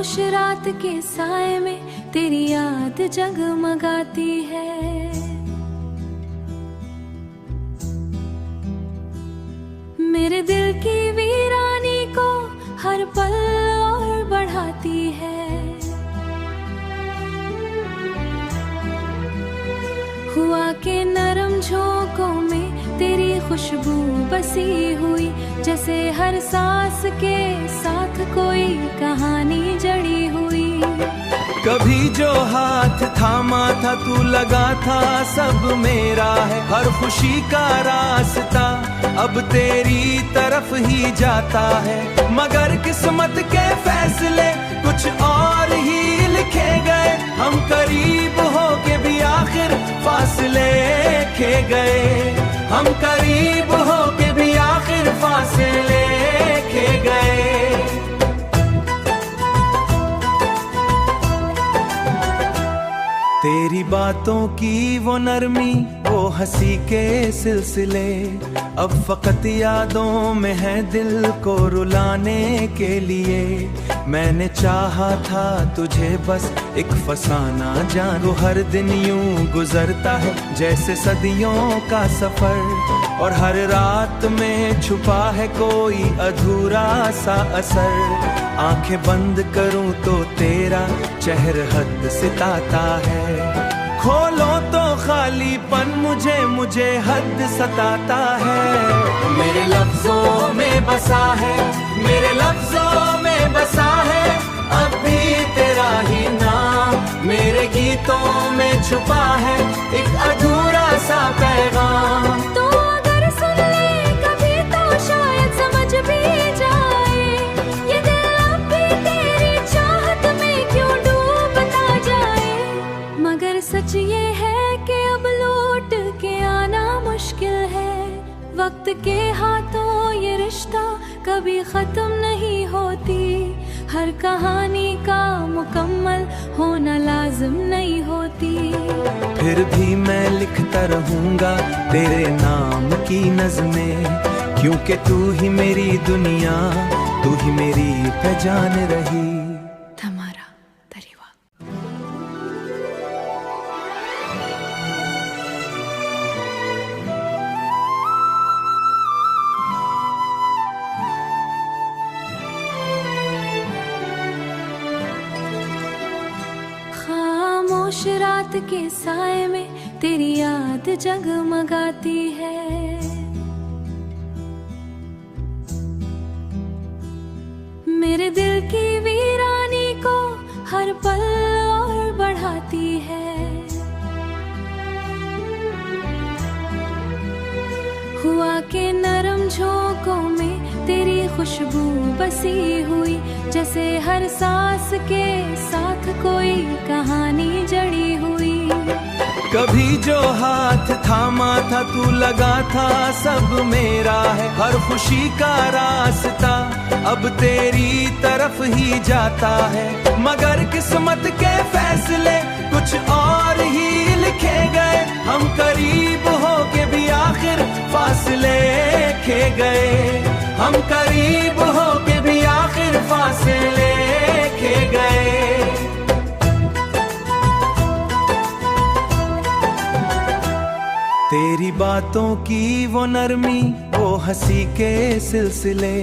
खामोश रात के साए में तेरी याद जगमगाती है। मेरे दिल की वीरानी को हर पल और बढ़ाती है। हुआ के नरम झोंकों में तेरी खुशबू बसी हुई, जैसे हर सांस के साथ कोई कहानी जड़ी हुई। कभी जो हाथ थामा था तू लगा था सब मेरा है, हर खुशी का रास्ता अब तेरी तरफ ही जाता है। मगर किस्मत के फैसले कुछ और ही लिखे गए, हम करीब हो के भी आखिर फासले खे गए। हम करीब हो के भी आखिर फासले खे गए। तेरी बातों की वो नरमी, वो हंसी के सिलसिले, अब फकत यादों में है दिल को रुलाने के लिए। मैंने चाहा था तुझे बस एक फसाना जानू, हर दिन यूं गुजरता है जैसे सदियों का सफर, और हर रात में छुपा है कोई अधूरा सा असर। आंखें बंद करूं तो तेरा चेहर हद सिताता है, खोलो तो खालीपन मुझे हद सताता है। मेरे लफ्जों में बसा है, मेरे लफ्जों में बसा है अब भी तेरा ही नाम। मेरे गीतों में छुपा है एक अधूरा सा पैगाम। तो अगर सुन ले कभी तो शायद समझ भी जाए, ये दिल अब भी तेरी चाहत में क्यों डूबता जाए। मगर सच ये है कि अब लौट के आना मुश्किल है, वक्त के हाथों ये रिश्ता कभी खत्म नहीं होती। हर कहानी का मुकम्मल होना लाजिम नहीं होती। फिर भी मैं लिखता रहूंगा तेरे नाम की नज़में, क्योंकि तू ही मेरी दुनिया, तू ही मेरी पहचान रही। तमारा तरीवा। खामोश रात के साए में तेरी याद जगमगाती है। मेरे दिल की वीरानी को हर पल और बढ़ाती है। हुआ के नरम झोंकों में तेरी खुशबू बसी हुई, जैसे हर सांस के साथ कोई कहानी जड़ी हुई। कभी जो हाथ थामा था तू लगा था सब मेरा है, हर खुशी का रास्ता अब तेरी तरफ ही जाता है। मगर किस्मत के फैसले कुछ और ही लिखे गए, हम करीब हो के भी आखिर फासले खे गए। हम करीब हो के भी आखिर फासले खे गए। तेरी बातों की वो नरमी, वो हंसी के सिलसिले,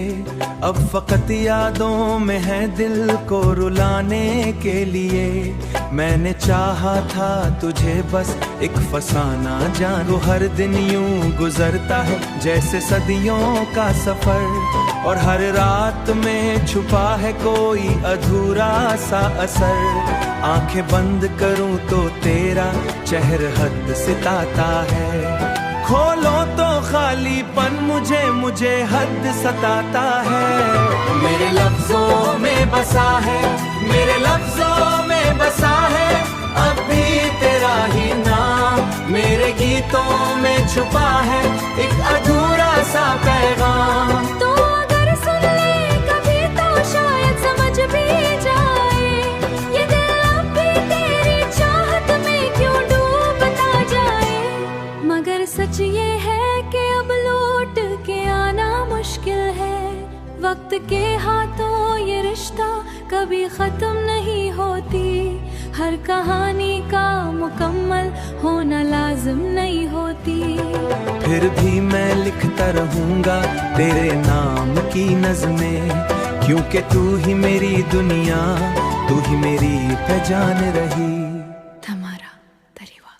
अब फकत यादों में है दिल को रुलाने के लिए। मैंने चाहा था तुझे बस एक फसाना जानू, हर दिन यूं गुजरता है जैसे सदियों का सफर, और हर रात में छुपा है कोई अधूरा सा असर। आंखें बंद करूं तो तेरा चेहर हद सिताता है, खोलो तो खालीपन मुझे हद सताता है। मेरे लफ्जों में बसा है, मेरे लफ्जों में बसा है अब भी तेरा ही नाम। मेरे गीतों में छुपा है एक अधूरा सा पैगाम। तो अगर सुन ले कभी तो शायद समझ भी जाए, ये दिल अब भी तेरी चाहत में क्यों डूबता जाए। मगर सच ये है कि अब लौट के आना मुश्किल है, वक्त के हाथों ये रिश्ता कभी खत्म नहीं होती, हर कहानी का मुकम्मल होना लाजिम नहीं होती। फिर भी मैं लिखता रहूंगा तेरे नाम की नज़में, क्योंकि तू ही मेरी दुनिया, तू ही मेरी पहचान रही। तमारा तरीवा।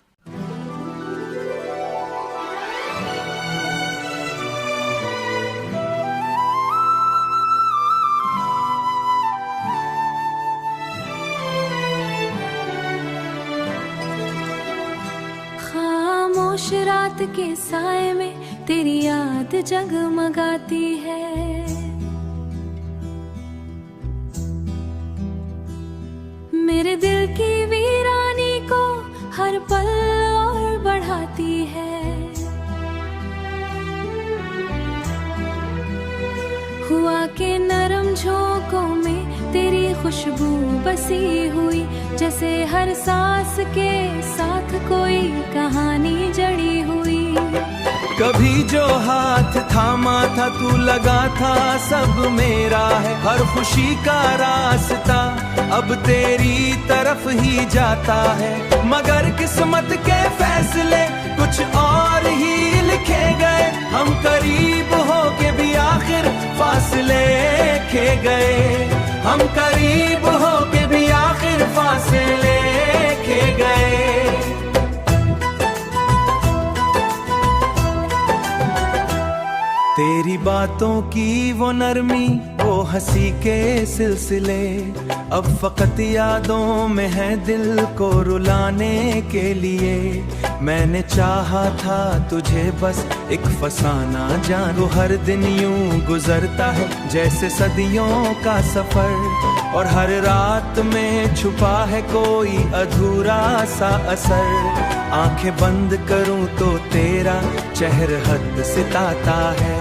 खामोश रात के साए में तेरी याद जगमगाती है, मेरे दिल की वीरानी को हर पल और बढ़ाती है। हुआ के नरम झोंकों में तेरी खुशबू बसी हुई, जैसे हर सांस के साथ कोई कहानी जड़ी हुई। कभी जो हाथ थामा था तू लगा था सब मेरा है, हर खुशी का रास्ता अब तेरी तरफ ही जाता है। मगर किस्मत के फैसले कुछ और ही लिखे गए, हम करीब हो के भी आखिर फासले खे गए, हम करीब हो के भी आखिर फासले खे गए। तेरी बातों की वो नरमी, वो हंसी के सिलसिले, अब फकत यादों में है दिल को रुलाने के लिए। मैंने चाहा था तुझे बस एक फसाना जानू, हर दिन यूं गुजरता है जैसे सदियों का सफर, और हर रात में छुपा है कोई अधूरा सा असर। आंखें बंद करूं तो तेरा चेहरा हद सिताता है,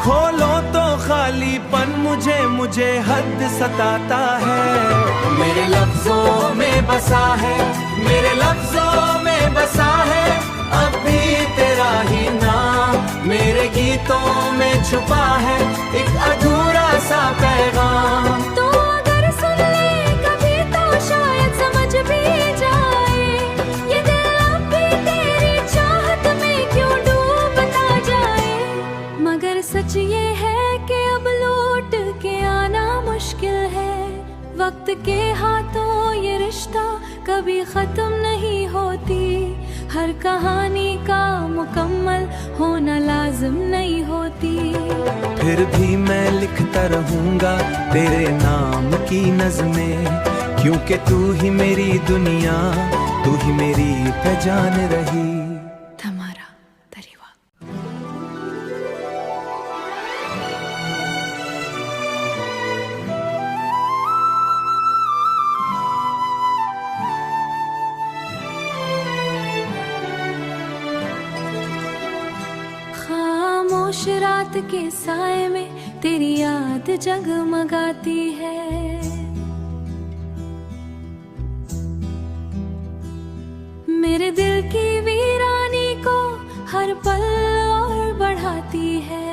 खोलो तो खालीपन मुझे हद सताता है। मेरे लफ्जों में बसा है, मेरे लफ्जों में बसा है अभी तेरा ही नाम, मेरे गीतों में छुपा है एक अधूरा सा पैगाम। तो अगर सुन ले कभी तो शायद समझ भी जाए, ये दिल अब भी तेरी चाहत में क्यों डूबता जाए। मगर सच ये है कि अब लौट के आना मुश्किल है, वक्त के हाथों ये रिश्ता कभी खत्म नहीं होती, हर कहानी का मुकम्मल होना लाजिम नहीं होती। फिर भी मैं लिखता रहूंगा तेरे नाम की नज़में, क्योंकि तू ही मेरी दुनिया, तू ही मेरी पहचान रही। तमारा तरीवा। खामोश रात के साए में तेरी याद जगमगाती है, मेरे दिल की वीरानी को हर पल और बढ़ाती है।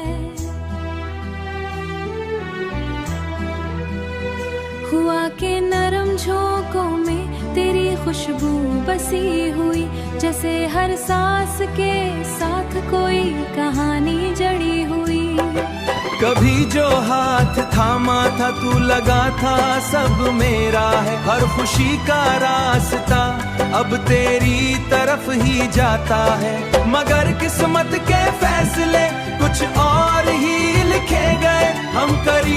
हुआ के नरम झोंकों में तेरी खुशबू बसी हुई, जैसे हर सांस के साथ कोई कहानी जड़ी हुई। कभी जो हाथ थामा था तू लगा था सब मेरा है, हर खुशी का रास्ता अब तेरी तरफ ही जाता है। मगर किस्मत के फैसले कुछ और ही लिखे गए, हम करीब